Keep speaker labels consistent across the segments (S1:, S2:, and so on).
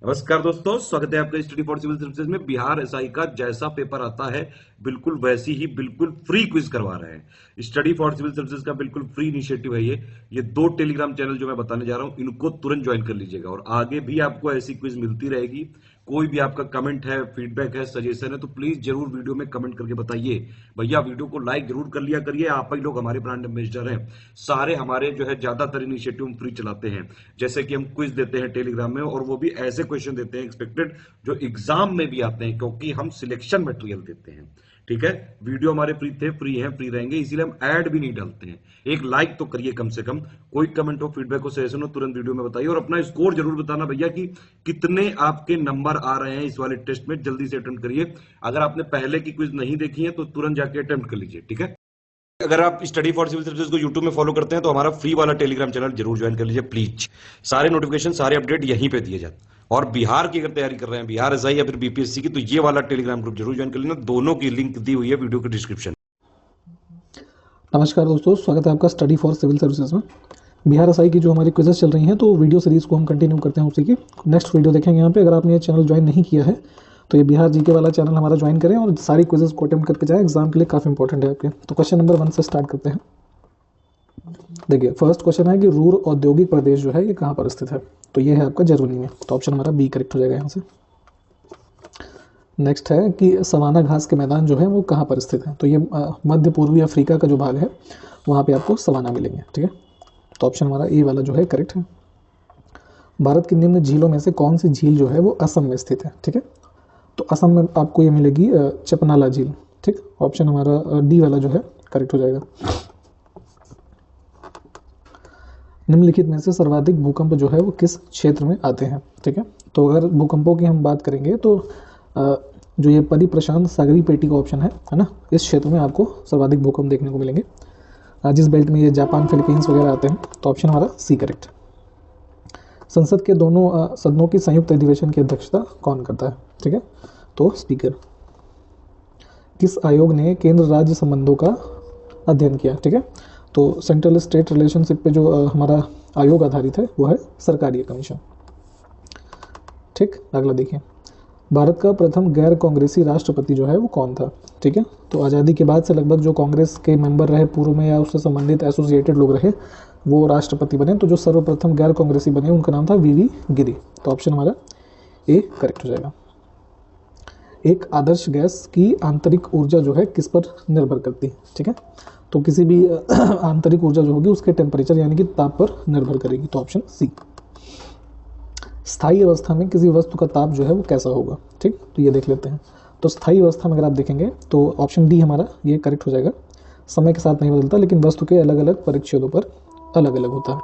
S1: नमस्कार दोस्तों, स्वागत है आपका स्टडी फॉर सिविल सर्विसेज में। बिहार एसआई का जैसा पेपर आता है बिल्कुल वैसी ही बिल्कुल फ्री क्विज करवा रहे हैं। स्टडी फॉर सिविल सर्विसेज का बिल्कुल फ्री इनिशिएटिव है ये दो टेलीग्राम चैनल जो मैं बताने जा रहा हूं इनको तुरंत ज्वाइन कर लीजिएगा और आगे भी आपको ऐसी क्विज मिलती रहेगी। कोई भी आपका कमेंट है, फीडबैक है, सजेशन है तो प्लीज जरूर वीडियो में कमेंट करके बताइए। भैया वीडियो को लाइक जरूर कर लिया करिए, आप ही लोग हमारे ब्रांड एम्बेसडर हैं। सारे हमारे जो है ज्यादातर इनिशिएटिव हम फ्री चलाते हैं, जैसे कि हम क्विज देते हैं टेलीग्राम में और वो भी ऐसे क्वेश्चन देते हैं एक्सपेक्टेड जो एग्जाम में भी आते हैं, क्योंकि हम सिलेक्शन मटेरियल देते हैं। ठीक है, वीडियो हमारे फ्री हैं, फ्री रहेंगे, इसीलिए हम ऐड भी नहीं डालते हैं। एक लाइक तो करिए कम से कम, कोई कमेंट हो, फीडबैक हो, सजेशन हो, तुरंत वीडियो में बताइए और अपना स्कोर जरूर बताना भैया कि कितने आपके नंबर आ रहे हैं इस वाले टेस्ट में। जल्दी से अटेम्प्ट करिए। अगर आपने पहले की क्विज नहीं देखी है तो तुरंत जाके अटेम्प्ट कर लीजिए। ठीक है, अगर आप स्टडी फॉर सिविल सर्विसेज को यूट्यूब में फॉलो करते हैं तो हमारा फ्री वाला टेलीग्राम चैनल जरूर ज्वाइन कर लीजिए प्लीज। सारे नोटिफिकेशन, सारे अपडेट यहीं पे दिए जाते हैं। और बिहार की अगर तैयारी कर रहे हैं, बिहार एसआई या फिर बीपीएससी की, तो ये वाला टेलीग्राम ग्रुप जरूर ज्वाइन कर लेना। दोनों की लिंक दी हुई है वीडियो के डिस्क्रिप्शन।
S2: नमस्कार दोस्तों, स्वागत है आपका स्टडी फॉर सिविल सर्विसेज में। बिहार एसआई की जो हमारी क्विजेस चल रही हैं तो वीडियो सीरीज़ को हम कंटिन्यू करते हैं, उसी की नेक्स्ट वीडियो देखेंगे यहाँ पे। अगर आपने ये चैनल ज्वाइन नहीं किया है तो ये बिहार जीके वाला चैनल हमारा ज्वाइन करें और सारी क्विजेस को अटेम्प्ट करके जाए, एग्जाम के लिए काफ़ी इंपॉर्टेंट है आपके। तो क्वेश्चन नंबर 1 से स्टार्ट करते हैं। देखिए, फर्स्ट क्वेश्चन है कि रूर औद्योगिक प्रदेश जो है ये कहाँ पर स्थित है। तो ये है आपका जर्मनी में, तो ऑप्शन हमारा बी करेक्ट हो जाएगा यहाँ से। नेक्स्ट है कि सवाना घास के मैदान जो है वो कहाँ पर स्थित है। तो ये मध्य पूर्वी अफ्रीका का जो भाग है वहाँ पे आपको सवाना मिलेंगे। ठीक है, तो ऑप्शन हमारा ए वाला जो है करेक्ट है। भारत की निम्न झीलों में से कौन सी झील जो है वो असम में स्थित है। ठीक है, तो असम में आपको ये मिलेगी चपनाला झील। ठीक, ऑप्शन हमारा डी वाला जो है करेक्ट हो जाएगा। निम्नलिखित में से सर्वाधिक भूकंप जो है वो किस क्षेत्र में आते हैं। ठीक है, तो अगर भूकंपों की हम बात करेंगे तो जो ये परिप्रशांत सागरीय पेटी का ऑप्शन है ना, इस क्षेत्र में आपको सर्वाधिक भूकंप देखने को मिलेंगे, जिस बेल्ट में ये जापान, फिलीपींस वगैरह आते हैं। तो ऑप्शन हमारा सी करेक्ट। संसद के दोनों सदनों की संयुक्त अधिवेशन की अध्यक्षता कौन करता है। ठीक है, तो स्पीकर। किस आयोग ने केंद्र राज्य संबंधों का अध्ययन किया। ठीक है, तो सेंट्रल स्टेट रिलेशनशिप पे जो हमारा आयोग आधारित है वो है सरकारी कमीशन। ठीक, अगला देखिए, भारत का प्रथम गैर कांग्रेसी राष्ट्रपति जो है वो कौन था। ठीक है, तो आज़ादी के बाद से लगभग जो कांग्रेस के मेंबर रहे पूर्व में या उससे संबंधित एसोसिएटेड लोग रहे वो राष्ट्रपति बने। तो जो सर्वप्रथम गैर कांग्रेसी बने उनका नाम था वीवी गिरी। तो ऑप्शन हमारा ए करेक्ट हो जाएगा। एक आदर्श गैस की आंतरिक ऊर्जा जो है किस पर निर्भर करती है। ठीक है, तो किसी भी आंतरिक ऊर्जा जो होगी उसके टेम्परेचर यानी कि ताप पर निर्भर करेगी। तो ऑप्शन सी। स्थायी अवस्था में किसी वस्तु का ताप जो है वो कैसा होगा। ठीक, तो ये देख लेते हैं। तो स्थायी अवस्था में अगर आप देखेंगे तो ऑप्शन डी हमारा ये करेक्ट हो जाएगा। समय के साथ नहीं बदलता लेकिन वस्तु के अलग अलग परिच्छेदों पर अलग अलग होता है।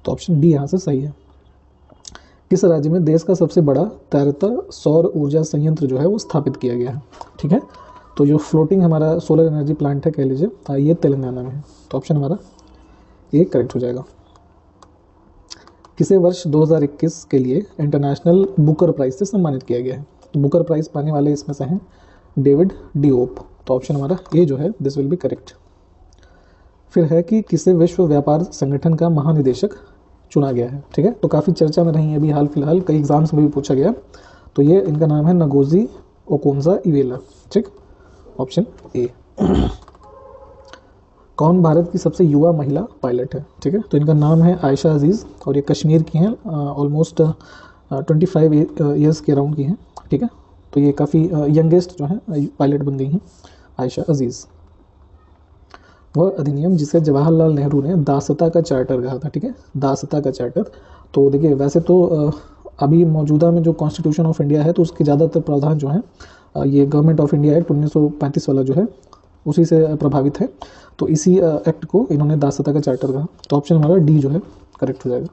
S2: तो ऑप्शन डी यहाँ से सही है। किस राज्य में देश का सबसे बड़ा तैरता सौर ऊर्जा संयंत्र जो है वो स्थापित किया गया है। ठीक है, तो जो फ्लोटिंग हमारा सोलर एनर्जी प्लांट है कह लीजिए, ये तेलंगाना में है। तो ऑप्शन हमारा ए करेक्ट हो जाएगा। किसे वर्ष 2021 के लिए इंटरनेशनल बुकर प्राइज से सम्मानित किया गया है। तो बुकर प्राइज पाने वाले इसमें से हैं डेविड डिओप। तो ऑप्शन हमारा ए जो है दिस विल बी करेक्ट। फिर है कि किसे विश्व व्यापार संगठन का महानिदेशक चुना गया है। ठीक है, तो काफ़ी चर्चा में रही है अभी हाल फिलहाल, कई एग्जाम्स में भी पूछा गया। तो ये इनका नाम है नगोजी ओकोंजा-इवेला। ठीक, ऑप्शन ए। कौन भारत की सबसे युवा महिला पायलट है। ठीक है, तो इनका नाम है आयशा अजीज़ और ये कश्मीर की हैं, ऑलमोस्ट 25 ईयर्स के अराउंड की हैं। ठीक है, तो ये काफ़ी यंगेस्ट जो है पायलट बन गई हैं आयशा अजीज़। वह अधिनियम जिसे जवाहरलाल नेहरू ने दासता का चार्टर कहा था। ठीक है, दासता का चार्टर। तो देखिए वैसे तो अभी मौजूदा में जो कॉन्स्टिट्यूशन ऑफ इंडिया है तो उसके ज़्यादातर प्रावधान जो हैं ये गवर्नमेंट ऑफ इंडिया एक्ट 1935 वाला जो है उसी से प्रभावित है। तो इसी एक्ट को इन्होंने दासता का चार्टर कहा। तो ऑप्शन हमारा डी जो है करेक्ट हो जाएगा।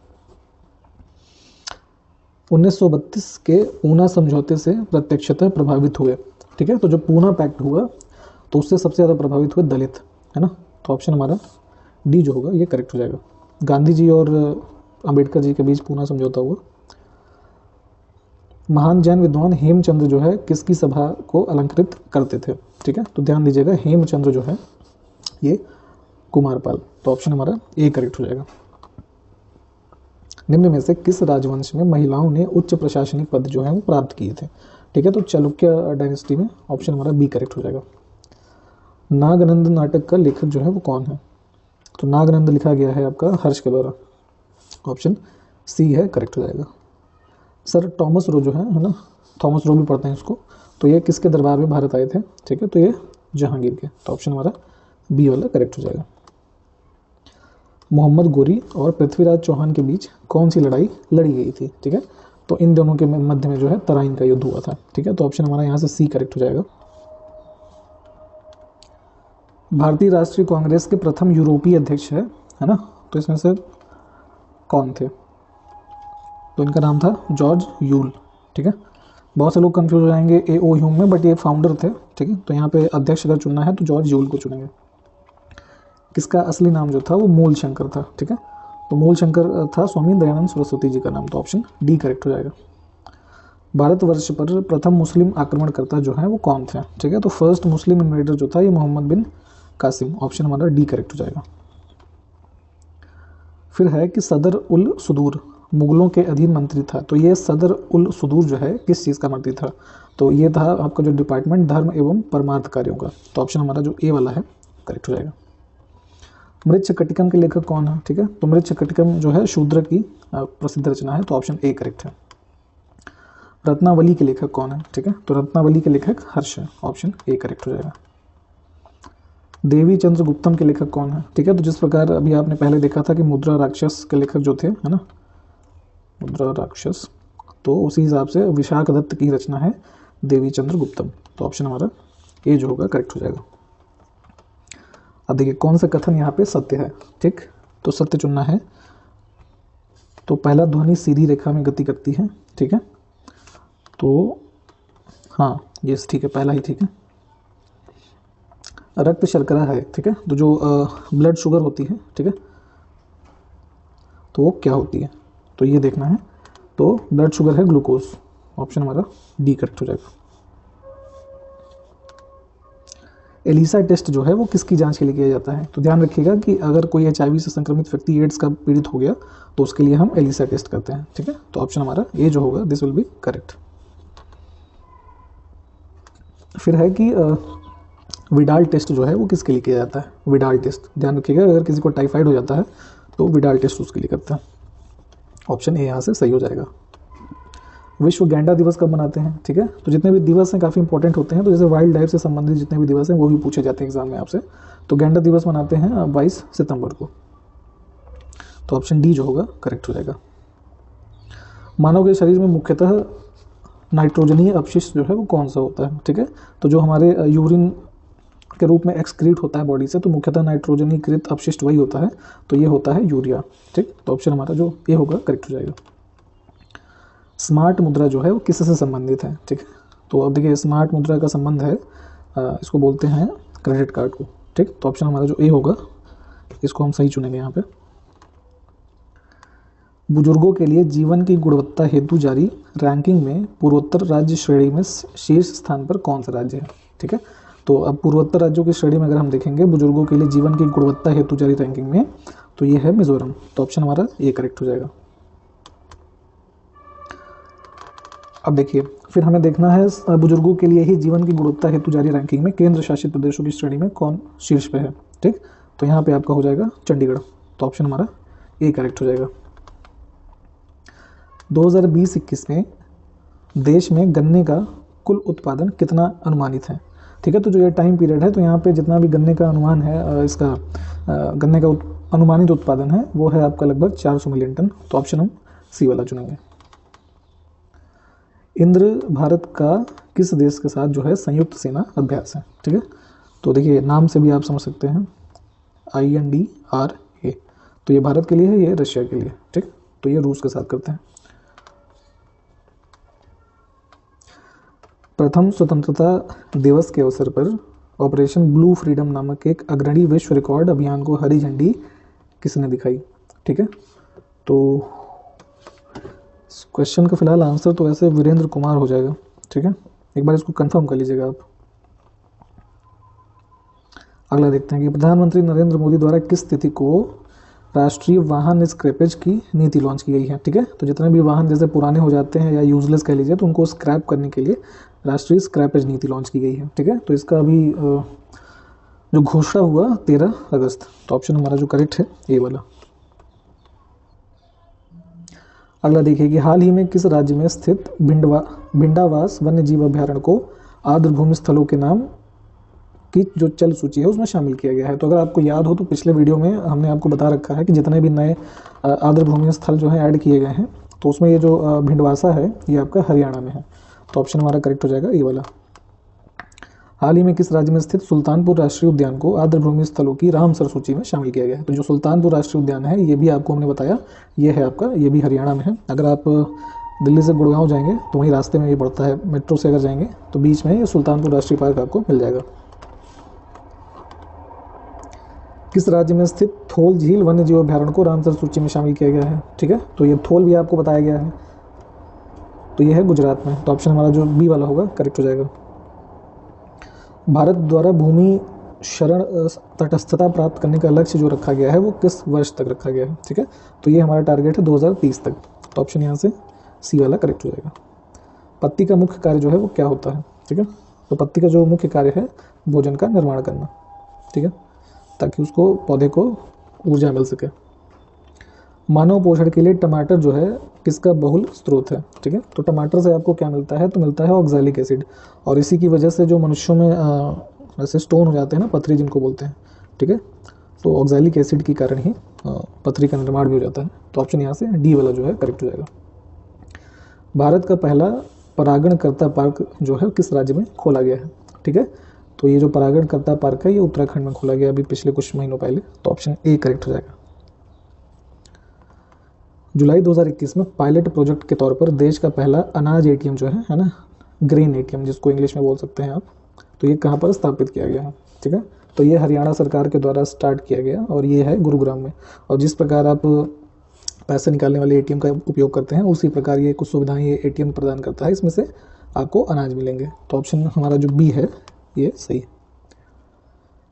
S2: 1932 के पूना समझौते से प्रत्यक्षतः प्रभावित हुए। ठीक है, तो जो पूना पैक्ट हुआ तो उससे सबसे ज़्यादा प्रभावित हुए दलित, है ना। तो ऑप्शन हमारा डी जो होगा ये करेक्ट हो जाएगा। गांधी जी और अंबेडकर जी के बीच पूना समझौता हुआ। महान जैन विद्वान हेमचंद्र जो है किसकी सभा को अलंकृत करते थे। ठीक है, तो ध्यान दीजिएगा हेमचंद्र जो है ये कुमारपाल। तो ऑप्शन हमारा ए करेक्ट हो जाएगा। निम्न में से किस राजवंश में महिलाओं ने उच्च प्रशासनिक पद जो है वो प्राप्त किए थे? ठीक है, तो चालुक्य डायनेस्टी में ऑप्शन हमारा बी करेक्ट हो जाएगा। नागनंद नाटक का लेखक जो है वो कौन है? तो नागनंद लिखा गया है आपका हर्ष के द्वारा, ऑप्शन सी है करेक्ट हो जाएगा। सर थॉमस रो जो है ना, थॉमस रो भी पढ़ते हैं इसको, तो ये किसके दरबार में भारत आए थे? ठीक है, तो ये जहांगीर के, तो ऑप्शन हमारा बी वाला करेक्ट हो जाएगा। मोहम्मद गोरी और पृथ्वीराज चौहान के बीच कौन सी लड़ाई लड़ी गई थी? ठीक है, तो इन दोनों के मध्य में जो है तराइन का युद्ध हुआ था। ठीक है, तो ऑप्शन हमारा यहाँ से सी करेक्ट हो जाएगा। भारतीय राष्ट्रीय कांग्रेस के प्रथम यूरोपीय अध्यक्ष है ना, तो इसमें से कौन थे? तो इनका नाम था जॉर्ज यूल। ठीक है, बहुत से लोग कंफ्यूज हो जाएंगे ए ओ ह्यूम में, बट ये फाउंडर थे। ठीक है, तो यहाँ पे अध्यक्ष अगर चुनना है तो जॉर्ज यूल को चुनेंगे। किसका असली नाम जो था वो मूल शंकर था। ठीक है, तो मूल शंकर था स्वामी दयानंद सरस्वती जी का नाम, तो ऑप्शन डी करेक्ट हो जाएगा। भारतवर्ष पर प्रथम मुस्लिम आक्रमणकर्ता जो है वो कौन थे? ठीक है, तो फर्स्ट मुस्लिम इन्वेडर जो था ये मोहम्मद बिन कासिम, ऑप्शन हमारा डी करेक्ट हो जाएगा। फिर है कि सदर उल सुदूर मुगलों के अधीन मंत्री था, तो ये सदर उल सुदूर जो है किस चीज़ का मंत्री था? तो ये था आपका जो डिपार्टमेंट धर्म एवं परमार्थ कार्यों का, तो ऑप्शन हमारा जो ए वाला है करेक्ट हो जाएगा। मृच्छकटिकम के लेखक कौन है? ठीक है, तो मृच्छकटिकम जो है शूद्र की प्रसिद्ध रचना है, तो ऑप्शन ए करेक्ट है। रत्नावली के लेखक कौन है? ठीक है, तो रत्नावली के लेखक हर्ष है, ऑप्शन ए करेक्ट हो जाएगा। देवी चंद्र गुप्तम के लेखक कौन है? ठीक है, तो जिस प्रकार अभी आपने पहले देखा था कि मुद्रा राक्षस के लेखक जो थे, है ना, मुद्रा राक्षस, तो उसी हिसाब से विशाख दत्त की रचना है देवी चंद्र गुप्तम, तो ऑप्शन हमारा ए जो होगा करेक्ट हो जाएगा। अब देखिए कौन सा कथन यहाँ पे सत्य है। ठीक, तो सत्य चुनना है। तो पहला ध्वनि सीधी रेखा में गति करती है। ठीक है, तो हाँ ये ठीक है, पहला ही ठीक है। रक्त शर्करा है। ठीक है, तो जो ब्लड शुगर होती है, ठीक है, तो वो क्या होती है? तो ये देखना है। तो ब्लड शुगर है ग्लूकोज, ऑप्शन हमारा डी करेक्ट हो जाएगा। एलिसा टेस्ट जो है वो किसकी जांच के लिए किया जाता है? तो ध्यान रखिएगा कि अगर कोई HIV से संक्रमित व्यक्ति एड्स का पीड़ित हो गया तो उसके लिए हम एलिसा टेस्ट करते हैं। ठीक है, तो ऑप्शन हमारा ए जो होगा दिस विल बी करेक्ट। फिर है कि विडाल टेस्ट जो है वो किसके लिए किया जाता है? विडाल टेस्ट, ध्यान रखिएगा अगर किसी को टाइफाइड हो जाता है तो विडाल टेस्ट उसके लिए करता है, ऑप्शन ए यहाँ से सही हो जाएगा। विश्व गैंडा दिवस कब मनाते हैं? ठीक है, तो जितने भी दिवस हैं काफ़ी इंपॉर्टेंट होते हैं, तो जैसे वाइल्ड लाइफ से संबंधित जितने भी दिवस हैं वो भी पूछे जाते हैं एग्जाम में आपसे। तो गैंडा दिवस मनाते हैं 22 सितंबर को, तो ऑप्शन डी जो होगा करेक्ट हो जाएगा। मानव के शरीर में मुख्यतः नाइट्रोजनीय अपशिष्ट जो है वो कौन सा होता है? ठीक है, तो जो हमारे यूरिन के रूप में एक्सक्रीट होता है बॉडी से, तो मुख्यतः नाइट्रोजनीकृत अपशिष्ट वही होता है, तो ये होता है यूरिया। ठीक, तो ऑप्शन हमारा जो ए होगा करेक्ट हो जाएगा। स्मार्ट मुद्रा जो है वो किससे संबंधित है? ठीक है, तो अब देखिए स्मार्ट मुद्रा का संबंध है इसको बोलते हैं क्रेडिट कार्ड को। ठीक, तो ऑप्शन हमारा जो ए होगा इसको हम सही चुनेंगे यहाँ पे। बुजुर्गों के लिए जीवन की गुणवत्ता हेतु जारी रैंकिंग में पूर्वोत्तर राज्य श्रेणी में शीर्ष स्थान पर कौन सा राज्य है? ठीक है, तो अब पूर्वोत्तर राज्यों की श्रेणी में अगर हम देखेंगे बुजुर्गों के लिए जीवन की गुणवत्ता हेतु जारी रैंकिंग में, तो ये है मिजोरम, तो ऑप्शन हमारा ए करेक्ट हो जाएगा। अब देखिए फिर हमें देखना है बुजुर्गों के लिए ही जीवन की गुणवत्ता हेतु जारी रैंकिंग में केंद्र शासित प्रदेशों की श्रेणी में कौन शीर्ष पे है। ठीक, तो यहाँ पे आपका हो जाएगा चंडीगढ़, तो ऑप्शन हमारा ए करेक्ट हो जाएगा। 2020-21 में देश में गन्ने का कुल उत्पादन कितना अनुमानित है? ठीक है, तो जो ये टाइम पीरियड है, तो यहाँ पे जितना भी गन्ने का अनुमान है, इसका गन्ने का अनुमानित उत्पादन है वो है आपका लगभग 400 मिलियन टन, तो ऑप्शन हम सी वाला चुनेंगे। इंद्र भारत का किस देश के साथ जो है संयुक्त सेना अभ्यास है? ठीक है, तो देखिए नाम से भी आप समझ सकते हैं INDRA, तो ये भारत के लिए है, ये रशिया के लिए। ठीक, तो ये रूस के साथ करते हैं। प्रथम स्वतंत्रता दिवस के अवसर पर ऑपरेशन ब्लू फ्रीडम नामक एक अग्रणी विश्व रिकॉर्ड अभियान को हरी झंडी किसने दिखाई? ठीक है, तो क्वेश्चन का फिलहाल आंसर तो ऐसे वीरेंद्र कुमार हो जाएगा। ठीक है, एक बार इसको कंफर्म कर लीजिएगा आप। अगला देखते हैं कि प्रधानमंत्री नरेंद्र मोदी द्वारा किस तिथि को राष्ट्रीय वाहन स्क्रैपेज की नीति लॉन्च की गई है। ठीक है, तो जितने भी वाहन जैसे पुराने हो जाते हैं या यूजलेस कह लीजिए, तो उनको स्क्रैप करने के लिए राष्ट्रीय स्क्रैपेज नीति लॉन्च की गई है। ठीक है, तो इसका अभी जो घोषणा हुआ 13 अगस्त। तो ऑप्शन हमारा जो करेक्ट है ये वाला। अगला देखिए कि हाल ही में किस राज्य में स्थित भिंडावास वन्य जीव अभ्यारण्य को आर्द्रभूमि स्थलों के नाम की जो चल सूची है उसमें शामिल किया गया है। तो अगर आपको याद हो तो पिछले वीडियो में हमने आपको बता रखा है कि जितने भी नए आर्द्रभूमि स्थल जो है ऐड किए गए हैं, तो उसमें ये जो भिंडवासा है ये आपका हरियाणा में है। तो ऑप्शन हमारा करेक्ट हो जाएगा ये वाला। हाल ही में किस राज्य में स्थित सुल्तानपुर राष्ट्रीय उद्यान को आर्द्रभूमि स्थलों की रामसर सूची में शामिल किया गया है। तो जो सुल्तानपुर राष्ट्रीय उद्यान है ये भी आपको हमने बताया, ये है आपका, ये भी हरियाणा में है। अगर आप दिल्ली से गुड़गांव जाएंगे तो वहीं रास्ते में ये पड़ता है, मेट्रो से अगर जाएंगे तो बीच में ये सुल्तानपुर राष्ट्रीय पार्क आपको मिल जाएगा। किस राज्य में स्थित थोल झील वन्य जीव अभ्यारण्य को रामसर सूची में शामिल किया गया है। ठीक है, तो ये थोल भी आपको बताया गया है, तो ये है गुजरात में। तो ऑप्शन हमारा जो बी वाला होगा करेक्ट हो जाएगा। भारत द्वारा भूमि शरण तटस्थता प्राप्त करने का लक्ष्य जो रखा गया है वो किस वर्ष तक रखा गया है। ठीक है, तो ये हमारा टारगेट है 2030 तक। तो ऑप्शन यहाँ से सी वाला करेक्ट हो जाएगा। पत्ती का मुख्य कार्य जो है वो क्या होता है। ठीक है, तो पत्ती का जो मुख्य कार्य है भोजन का निर्माण करना। ठीक है, ताकि उसको पौधे को ऊर्जा मिल सके। मानव पोषण के लिए टमाटर जो है किसका बहुल स्रोत है। ठीक है, तो टमाटर से आपको क्या मिलता है, तो मिलता है ऑक्सैलिक एसिड, और इसी की वजह से जो मनुष्यों में ऐसे स्टोन हो जाते हैं ना, पथरी जिनको बोलते हैं। ठीक है, तो ऑक्सैलिक एसिड के कारण ही पथरी का निर्माण भी हो जाता है। तो ऑप्शन यहाँ से डी वाला जो है करेक्ट हो जाएगा। भारत का पहला परागणकर्ता पार्क जो है किस राज्य में खोला गया है। ठीक है, तो ये जो परागणकर्ता पार्क है ये उत्तराखंड में खोला गया अभी पिछले कुछ महीनों पहले। तो ऑप्शन ए करेक्ट हो जाएगा। जुलाई 2021 में पायलट प्रोजेक्ट के तौर पर देश का पहला अनाज एटीएम जो है ना, ग्रेन एटीएम जिसको इंग्लिश में बोल सकते हैं आप, तो ये कहाँ पर स्थापित किया गया है। ठीक है, तो ये हरियाणा सरकार के द्वारा स्टार्ट किया गया और ये है गुरुग्राम में। और जिस प्रकार आप पैसे निकालने वाले एटीएम का उपयोग करते हैं उसी प्रकार ये कुछ सुविधाएं ये एटीएम प्रदान करता है, इसमें से आपको अनाज मिलेंगे। तो ऑप्शन हमारा जो बी है ये सही है।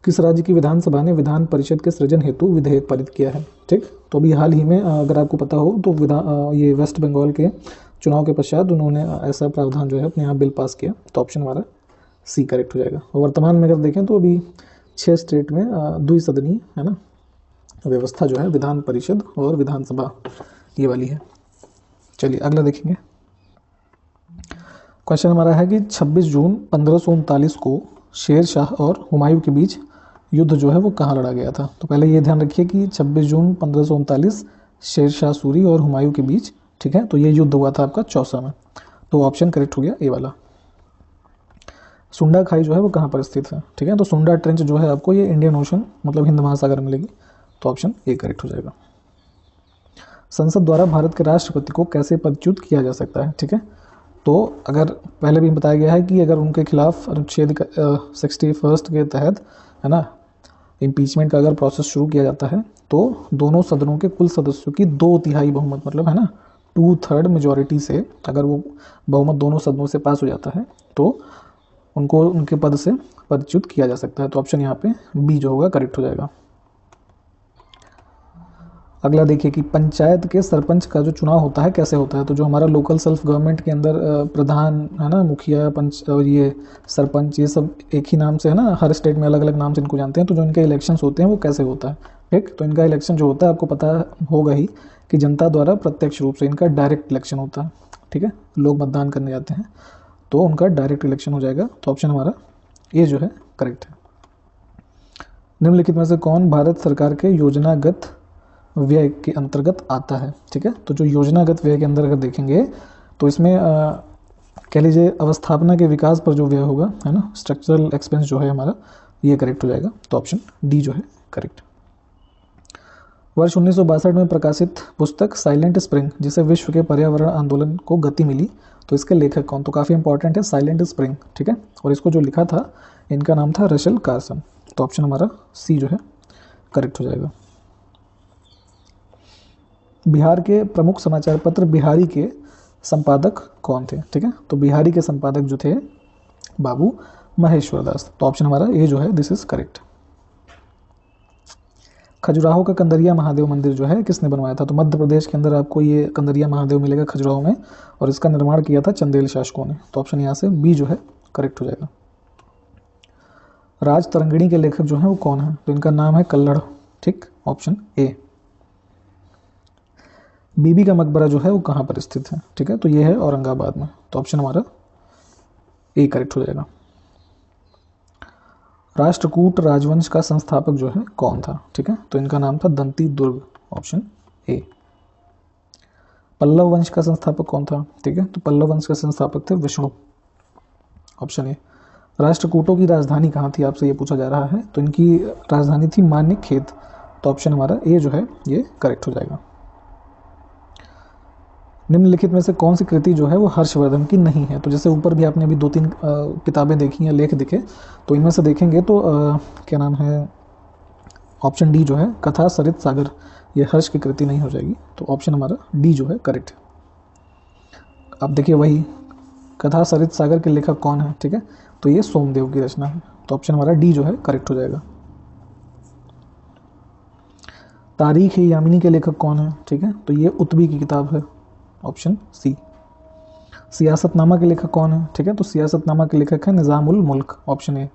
S2: किस राज्य की विधानसभा ने विधान परिषद के सृजन हेतु विधेयक पारित किया है। ठीक, तो अभी हाल ही में अगर आपको पता हो तो ये वेस्ट बंगाल के चुनाव के पश्चात उन्होंने ऐसा प्रावधान जो है अपने यहाँ बिल पास किया। तो ऑप्शन हमारा सी करेक्ट हो जाएगा। और वर्तमान में अगर देखें तो अभी 6 स्टेट में द्विसदनीय है ना व्यवस्था जो है विधान परिषद और विधानसभा ये वाली है। चलिए अगला देखेंगे। क्वेश्चन हमारा है कि 26 जून 1539 को शेर शाह और हुमायूं के बीच युद्ध जो है वो कहाँ लड़ा गया था। तो पहले ये ध्यान रखिए कि 26 जून 1539 शेर शाह सूरी और हुमायूं के बीच, ठीक है, तो ये युद्ध हुआ था आपका चौसा में। तो ऑप्शन करेक्ट हो गया ए वाला। सुंडा खाई जो है वो कहाँ पर स्थित है। ठीक है, तो सुंडा ट्रेंच जो है आपको ये इंडियन ओशन मतलब हिंद महासागर में मिलेगी। तो ऑप्शन ए करेक्ट हो जाएगा। संसद द्वारा भारत के राष्ट्रपति को कैसे पदच्युत किया जा सकता है। ठीक है, तो अगर पहले भी बताया गया है कि अगर उनके खिलाफ अनुच्छेद 61 के तहत है ना इम्पीचमेंट का अगर प्रोसेस शुरू किया जाता है तो दोनों सदनों के कुल सदस्यों की 2/3 बहुमत मतलब है ना 2/3 मेजॉरिटी से अगर वो बहुमत दोनों सदनों से पास हो जाता है तो उनको उनके पद से पदच्युत किया जा सकता है। तो ऑप्शन यहाँ पे बी जो होगा करेक्ट हो जाएगा। अगला देखिए कि पंचायत के सरपंच का जो चुनाव होता है कैसे होता है। तो जो हमारा लोकल सेल्फ गवर्नमेंट के अंदर प्रधान है ना, मुखिया, पंच और ये सरपंच, ये सब एक ही नाम से है ना, हर स्टेट में अलग अलग नाम से इनको जानते हैं। तो जो इनके इलेक्शंस होते हैं वो कैसे होता है। ठीक, तो इनका इलेक्शन जो होता है आपको पता होगा ही कि जनता द्वारा प्रत्यक्ष रूप से इनका डायरेक्ट इलेक्शन होता है। ठीक है, लोग मतदान करने जाते हैं तो उनका डायरेक्ट इलेक्शन हो जाएगा। तो ऑप्शन हमारा ये जो है करेक्ट है। निम्नलिखित में से कौन भारत सरकार के योजनागत व्यय के अंतर्गत आता है। ठीक है, तो जो योजनागत व्यय के अंदर अगर देखेंगे तो इसमें कह लीजिए अवस्थापना के विकास पर जो व्यय होगा है ना, स्ट्रक्चरल एक्सपेंस जो है हमारा ये करेक्ट हो जाएगा। तो ऑप्शन डी जो है करेक्ट। वर्ष 1962 में प्रकाशित पुस्तक साइलेंट स्प्रिंग जिसे विश्व के पर्यावरण आंदोलन को गति मिली, तो इसके लेखक कौन। तो काफ़ी इंपॉर्टेंट है साइलेंट स्प्रिंग। ठीक है, और इसको जो लिखा था इनका नाम था रशल कार्सन। तो ऑप्शन हमारा सी जो है करेक्ट हो जाएगा। बिहार के प्रमुख समाचार पत्र बिहारी के संपादक कौन थे। ठीक है, तो बिहारी के संपादक जो थे बाबू महेश्वर दास। तो ऑप्शन हमारा ए जो है दिस इज करेक्ट। खजुराहो का कंदरिया महादेव मंदिर जो है किसने बनवाया था? तो मध्य प्रदेश के अंदर आपको ये कंदरिया महादेव मिलेगा खजुराहो में, और इसका निर्माण किया था चंदेल शासकों ने। तो ऑप्शन यहाँ से बी जो है करेक्ट हो जाएगा। राज तरंगिणी के लेखक जो हैं वो कौन है? तो इनका नाम है कल्लड़, ठीक, ऑप्शन ए। बीबी का मकबरा जो है वो कहाँ पर स्थित है? ठीक है, तो ये है औरंगाबाद में। तो ऑप्शन हमारा ए करेक्ट हो जाएगा। राष्ट्रकूट राजवंश का संस्थापक जो है कौन था? ठीक है, तो इनका नाम था दंती दुर्ग, ऑप्शन ए। पल्लव वंश का संस्थापक कौन था? ठीक है, तो पल्लव वंश का संस्थापक थे विष्णु, ऑप्शन ए। राष्ट्रकूटों की राजधानी कहाँ थी, आपसे ये पूछा जा रहा है। तो इनकी राजधानी थी मान्य खेत। तो ऑप्शन हमारा ए जो है ये करेक्ट हो जाएगा। निम्नलिखित में से कौन सी कृति जो है वो हर्षवर्धन की नहीं है? तो जैसे ऊपर भी आपने अभी 2-3 किताबें देखी या लेख दिखे, तो इनमें से देखेंगे तो क्या नाम है, ऑप्शन डी जो है कथा सरित सागर, ये हर्ष की कृति नहीं हो जाएगी। तो ऑप्शन हमारा डी जो है करेक्ट है। अब देखिए वही कथा सरित सागर के लेखक कौन है? ठीक है, तो ये सोमदेव की रचना है। तो ऑप्शन हमारा डी जो है करेक्ट हो जाएगा। तारीख ए यामिनी के लेखक कौन है? ठीक है, तो ये उत्बी की किताब है, ऑप्शन सी। सियासतनामा के लेखक कौन है? ठीक है, तो सियासतनामा के लेखक है निज़ामुल मुल्क, ऑप्शन ए।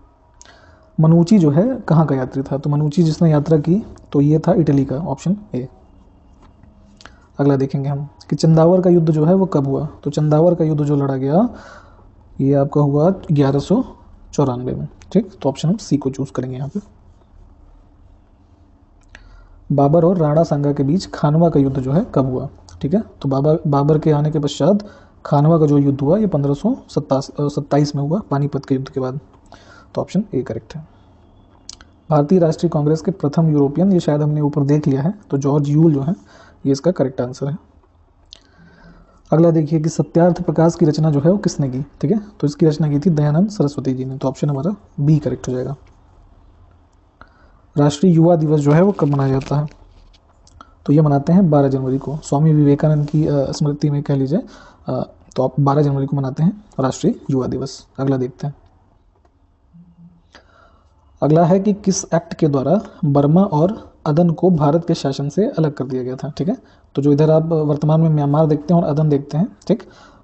S2: मनुची जो है कहाँ का यात्री था? तो मनुची जिसने यात्रा की तो ये था इटली का, ऑप्शन ए। अगला देखेंगे हम कि चंदावर का युद्ध जो है वो कब हुआ? तो चंदावर का युद्ध जो लड़ा गया ये आपका हुआ 1194 में, ठीक। तो ऑप्शन हम सी को चूज करेंगे यहाँ पे। बाबर और राणा सांगा के बीच खानवा का युद्ध जो है कब हुआ? ठीक है, तो बाबर के आने के पश्चात खानवा का जो युद्ध हुआ ये 1527 में हुआ, पानीपत के युद्ध के बाद। तो ऑप्शन ए करेक्ट है। भारतीय राष्ट्रीय कांग्रेस के प्रथम यूरोपियन, ये शायद हमने ऊपर देख लिया है, तो जॉर्ज यूल जो है ये इसका करेक्ट आंसर है। अगला देखिए कि सत्यार्थ प्रकाश की रचना जो है वो किसने की? ठीक है, तो इसकी रचना की थी दयानंद सरस्वती जी ने। तो ऑप्शन हमारा बी करेक्ट हो जाएगा। राष्ट्रीय युवा दिवस जो है वो कब मनाया जाता है? तो ये मनाते हैं 12 जनवरी को, स्वामी विवेकानंद की स्मृति में कह लीजिए। तो आप 12 जनवरी को मनाते हैं राष्ट्रीय युवा दिवस। अगला देखते हैं। अगला है कि किस एक्ट के द्वारा बर्मा और अदन को भारत के शासन से अलग कर दिया गया था? ठीक है, तो जो इधर आप वर्तमान में म्यांमार देखते हैं और अदन देखते हैं, ठीक,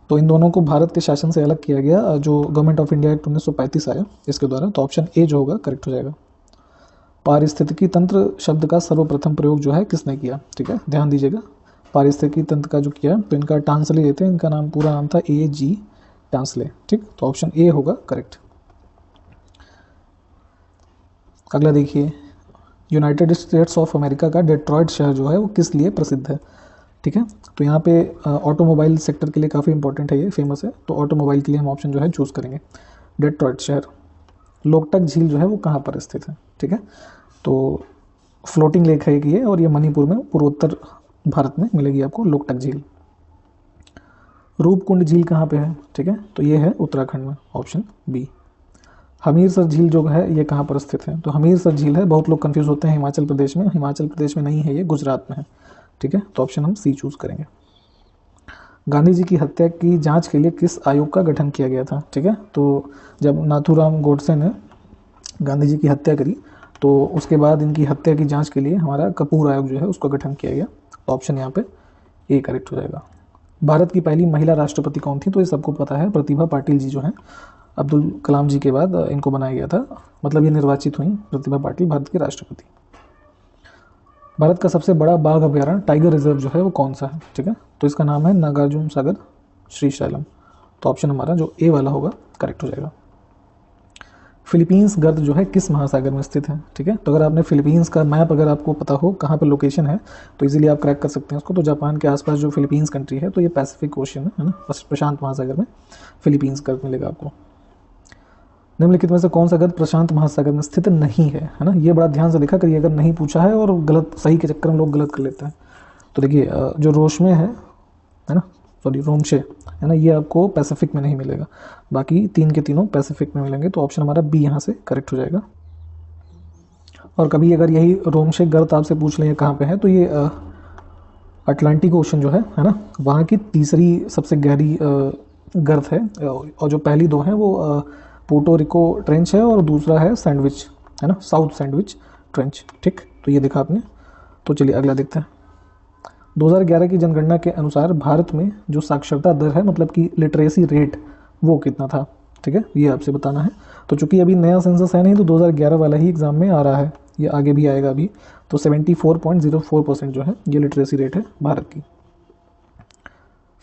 S2: तो इन दोनों को भारत के शासन से अलग किया गया जो गवर्नमेंट ऑफ इंडिया एक्ट 1935 आया इसके द्वारा। तो ऑप्शन ए जो होगा करेक्ट हो जाएगा। पारिस्थितिकी तंत्र शब्द का सर्वप्रथम प्रयोग जो है किसने किया? ठीक है, ध्यान दीजिएगा, पारिस्थितिकी तंत्र का जो किया तो इनका टांसले लेते हैं, इनका नाम पूरा नाम था A.G. टांसले, ठीक। तो ऑप्शन ए होगा करेक्ट। अगला देखिए, यूनाइटेड स्टेट्स ऑफ अमेरिका का डेट्रॉयट शहर जो है वो किस लिए प्रसिद्ध है? ठीक है, तो यहाँ पे ऑटोमोबाइल सेक्टर के लिए काफ़ी इंपॉर्टेंट है, ये फेमस है। तो ऑटोमोबाइल के लिए हम ऑप्शन जो है चूज़ करेंगे डेट्रॉयट शहर। लोकटक झील जो है वो कहाँ पर स्थित है? ठीक है, तो फ्लोटिंग लेक है ये, और ये मणिपुर में पूर्वोत्तर भारत में मिलेगी आपको लोकटक झील। रूपकुंड झील कहाँ पे है? ठीक है, तो ये है उत्तराखंड में, ऑप्शन बी। हमीरसर झील जो है ये कहाँ पर स्थित है? तो हमीरसर झील है, बहुत लोग कंफ्यूज होते हैं हिमाचल प्रदेश में, हिमाचल प्रदेश में नहीं है, ये गुजरात में है, ठीक है। तो ऑप्शन हम सी चूज करेंगे। गांधी जी की हत्या की जांच के लिए किस आयोग का गठन किया गया था? ठीक है, तो जब नाथूराम गोडसे ने गांधी जी की हत्या करी तो उसके बाद इनकी हत्या की जांच के लिए हमारा कपूर आयोग जो है उसका गठन किया गया। तो ऑप्शन यहाँ पे ए करेक्ट हो जाएगा। भारत की पहली महिला राष्ट्रपति कौन थी? तो ये सबको पता है, प्रतिभा पाटिल जी जो हैं, अब्दुल कलाम जी के बाद इनको बनाया गया था, मतलब ये निर्वाचित हुई प्रतिभा पाटिल भारत की राष्ट्रपति। भारत का सबसे बड़ा बाघ अभयारण्य टाइगर रिजर्व जो है वो कौन सा है? ठीक है, तो इसका नाम है नागार्जुन सागर श्रीशैलम। तो ऑप्शन हमारा जो ए वाला होगा करेक्ट हो जाएगा। फिलीपींस गर्त जो है किस महासागर में स्थित है? ठीक है, तो अगर आपने फिलीपींस का मैप अगर आपको पता हो कहाँ पर लोकेशन है तो इजीली आप क्रैक कर सकते हैं उसको। तो जापान के आसपास जो फिलीपींस कंट्री है तो ये पैसिफिक ओशन है ना, प्रशांत महासागर में फिलीपींस गर्त मिलेगा आपको। निम्नलिखित में से कौन सा गर्त प्रशांत महासागर में स्थित नहीं है? है ना, ये बड़ा ध्यान से देखा करिए, अगर नहीं पूछा है और गलत सही के चक्कर में लोग गलत कर लेते हैं। तो देखिए जो रोशमे है ना, सॉरी रोमशे है ना, ये आपको पैसिफिक में नहीं मिलेगा, बाकी तीन के तीनों पैसिफिक में मिलेंगे। तो ऑप्शन हमारा बी यहाँ से करेक्ट हो जाएगा। और कभी अगर यही रोमशे गर्त आपसे पूछ लें कहाँ पे है तो ये अटलांटिक ओशन जो है ना, वहाँ की तीसरी सबसे गहरी गर्त है, और जो पहली दो हैं वो पोर्टो रिको ट्रेंच है और दूसरा है सैंडविच, है ना, साउथ सैंडविच ट्रेंच, ठीक। तो ये देखा आपने। तो चलिए अगला देखते हैं। 2011 की जनगणना के अनुसार भारत में जो साक्षरता दर है, मतलब कि लिटरेसी रेट, वो कितना था, ठीक है, ये आपसे बताना है। तो चूंकि अभी नया सेंसस है नहीं, तो 2011 वाला ही एग्जाम में आ रहा है, ये आगे भी आएगा अभी। तो 74.04% जो है ये लिटरेसी रेट है भारत की।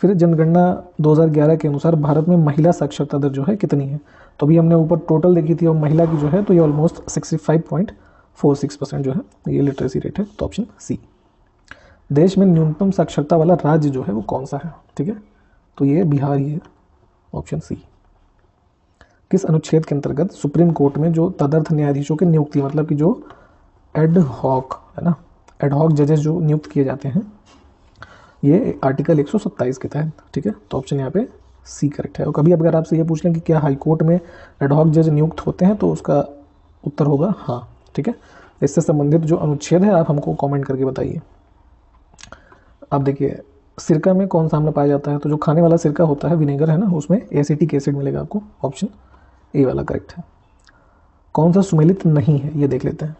S2: फिर जनगणना 2011 के अनुसार भारत में महिला साक्षरता दर जो है कितनी है। तो अभी हमने ऊपर टोटल देखी थी, और महिला की जो है तो ये ऑलमोस्ट 65.46% जो है ये लिटरेसी रेट है। तो ऑप्शन सी। देश में न्यूनतम साक्षरता वाला राज्य जो है वो कौन सा है, ठीक है, तो ये बिहार ही है, ऑप्शन सी। किस अनुच्छेद के अंतर्गत सुप्रीम कोर्ट में जो तदर्थ न्यायाधीशों की नियुक्ति, मतलब कि जो एड हॉक है ना, एड हॉक जजेस जो नियुक्त किए जाते हैं, ये आर्टिकल 127 के तहत, ठीक है। तो ऑप्शन यहाँ पे सी करेक्ट है। और कभी अगर आपसे ये पूछ लें कि क्या हाई कोर्ट में एड हॉक जज नियुक्त होते हैं, तो उसका उत्तर होगा हाँ, ठीक है। इससे संबंधित जो अनुच्छेद है आप हमको कमेंट करके बताइए। अब देखिए, सिरका में कौन सा अम्ल पाया जाता है। तो जो खाने वाला सिरका होता है, विनेगर है ना, उसमें एसिटिक एसिड मिलेगा आपको, ऑप्शन ए वाला करेक्ट है। कौन सा सुमेलित नहीं है, ये देख लेते हैं।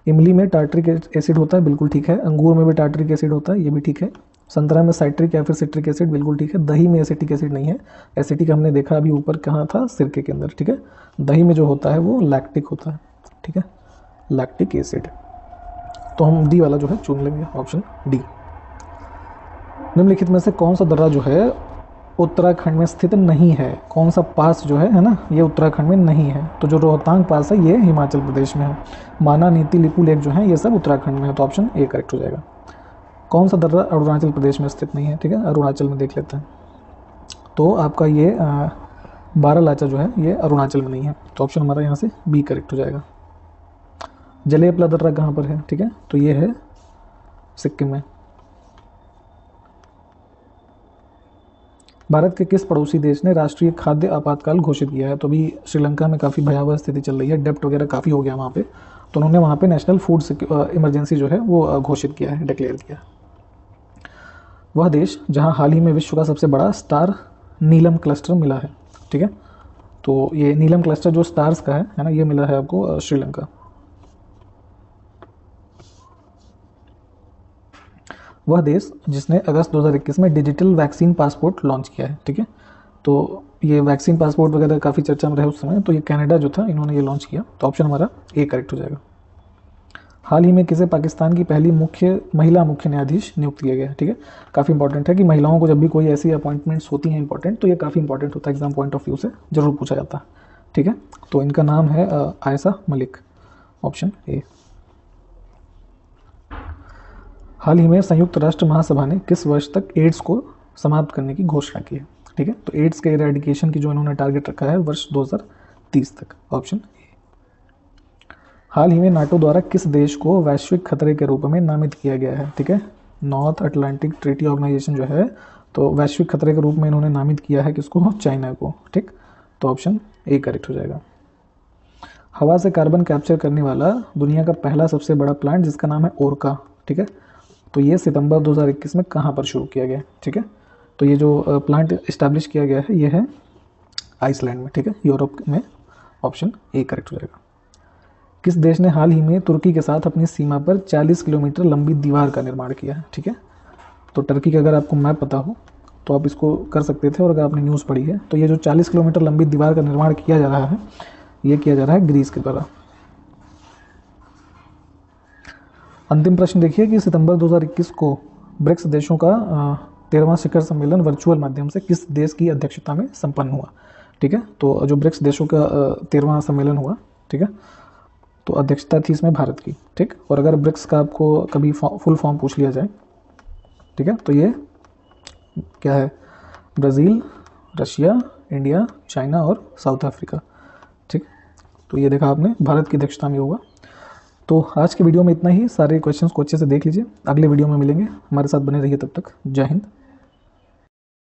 S2: इमली में टार्ट्रिक एसिड होता है, बिल्कुल ठीक है। अंगूर में भी टार्ट्रिक एसिड होता है, ये भी ठीक है। संतरा में साइट्रिक या फिर सिट्रिक एसिड, बिल्कुल ठीक है। दही में एसिटिक एसिड नहीं है। एसिटिक हमने देखा अभी ऊपर कहाँ था, सिरके के अंदर, ठीक है। दही में जो होता है वो लैक्टिक होता है, ठीक है, लैक्टिक एसिड। तो हम डी वाला जो है चुन लेंगे, ऑप्शन डी। निम्नलिखित में से कौन सा दर्रा जो है उत्तराखंड में स्थित नहीं है। कौन सा पास जो है ना, ये उत्तराखंड में नहीं है। तो जो रोहतांग पास है ये हिमाचल प्रदेश में है। माना, नीति, लिपू लेक जो है ये सब उत्तराखंड में है। तो ऑप्शन ए करेक्ट हो जाएगा। कौन सा दर्रा अरुणाचल प्रदेश में स्थित नहीं है, ठीक है, अरुणाचल में देख लेते हैं। तो आपका ये बारालाचा जो है ये अरुणाचल में नहीं है। तो ऑप्शन हमारा यहाँ से बी करेक्ट हो जाएगा। जलेपला दर्रा कहाँ पर है, ठीक है, तो ये है सिक्किम में। भारत के किस पड़ोसी देश ने राष्ट्रीय खाद्य आपातकाल घोषित किया है। तो अभी श्रीलंका में काफ़ी भयावह स्थिति चल रही है, डेप्ट वगैरह काफ़ी हो गया वहाँ पे, तो उन्होंने वहाँ पे नेशनल फूड इमरजेंसी जो है वो घोषित किया है, डिक्लेयर किया। वह देश जहाँ हाल ही में विश्व का सबसे बड़ा स्टार नीलम क्लस्टर मिला है, ठीक है, तो ये नीलम क्लस्टर जो स्टार्स का है ना, ये मिला है आपको श्रीलंका। वह देश जिसने अगस्त 2021 में डिजिटल वैक्सीन पासपोर्ट लॉन्च किया है, ठीक है, तो ये वैक्सीन पासपोर्ट वगैरह काफ़ी चर्चा में रहे उस समय, तो ये कनाडा जो था, इन्होंने ये लॉन्च किया। तो ऑप्शन हमारा ए करेक्ट हो जाएगा। हाल ही में किसे पाकिस्तान की पहली महिला मुख्य न्यायाधीश नियुक्त किया गया है, ठीक है, काफ़ी इंपॉर्टेंट है कि महिलाओं को जब भी कोई ऐसी अपॉइंटमेंट्स होती हैं इंपॉर्टेंट, तो ये काफ़ी इंपॉर्टेंट होता है, एग्जाम पॉइंट ऑफ व्यू से जरूर पूछा जाता है, ठीक है। तो इनका नाम है आयशा मलिक, ऑप्शन ए। हाल ही में संयुक्त राष्ट्र महासभा ने किस वर्ष तक एड्स को समाप्त करने की घोषणा की है, ठीक है, तो एड्स के इरेडिकेशन की जो इन्होंने टारगेट रखा है वर्ष 2030 तक, ऑप्शन ए। हाल ही में नाटो द्वारा किस देश को वैश्विक खतरे के रूप में नामित किया गया है, ठीक है, नॉर्थ अटलांटिक ट्रीटी ऑर्गेनाइजेशन जो है, तो वैश्विक खतरे के रूप में इन्होंने नामित किया है किसको, चाइना को, ठीक। तो ऑप्शन ए करेक्ट हो जाएगा। हवा से कार्बन कैप्चर करने वाला दुनिया का पहला सबसे बड़ा प्लांट जिसका नाम है ओरका, ठीक है, तो ये सितंबर 2021 में कहाँ पर शुरू किया गया, ठीक है, तो ये जो प्लांट इस्टेब्लिश किया गया है ये है आइसलैंड में, ठीक है, यूरोप में, ऑप्शन ए करेक्ट हो जाएगा। किस देश ने हाल ही में तुर्की के साथ अपनी सीमा पर 40 किलोमीटर लंबी दीवार का निर्माण किया है, ठीक है, तो टर्की का अगर आपको मैप पता हो तो आप इसको कर सकते थे, और अगर आपने न्यूज़ पढ़ी है तो ये जो 40 किलोमीटर लंबी दीवार का निर्माण किया जा रहा है, ये किया जा रहा है ग्रीस के द्वारा। अंतिम प्रश्न देखिए कि सितंबर 2021 को ब्रिक्स देशों का 13वां शिखर सम्मेलन वर्चुअल माध्यम से किस देश की अध्यक्षता में संपन्न हुआ, ठीक है, तो जो ब्रिक्स देशों का 13वां सम्मेलन हुआ, ठीक है, तो अध्यक्षता थी इसमें भारत की, ठीक। और अगर ब्रिक्स का आपको कभी फुल फॉर्म पूछ लिया जाए, ठीक है, तो ये क्या है, ब्राज़ील, रशिया, इंडिया, चाइना और साउथ अफ्रीका, ठीक। तो ये देखा आपने, भारत की अध्यक्षता में होगा। तो आज के वीडियो में इतना ही। सारे क्वेश्चंस को अच्छे से देख लीजिए, अगले वीडियो में मिलेंगे, हमारे साथ बने रहिए, तब तक जय हिंद।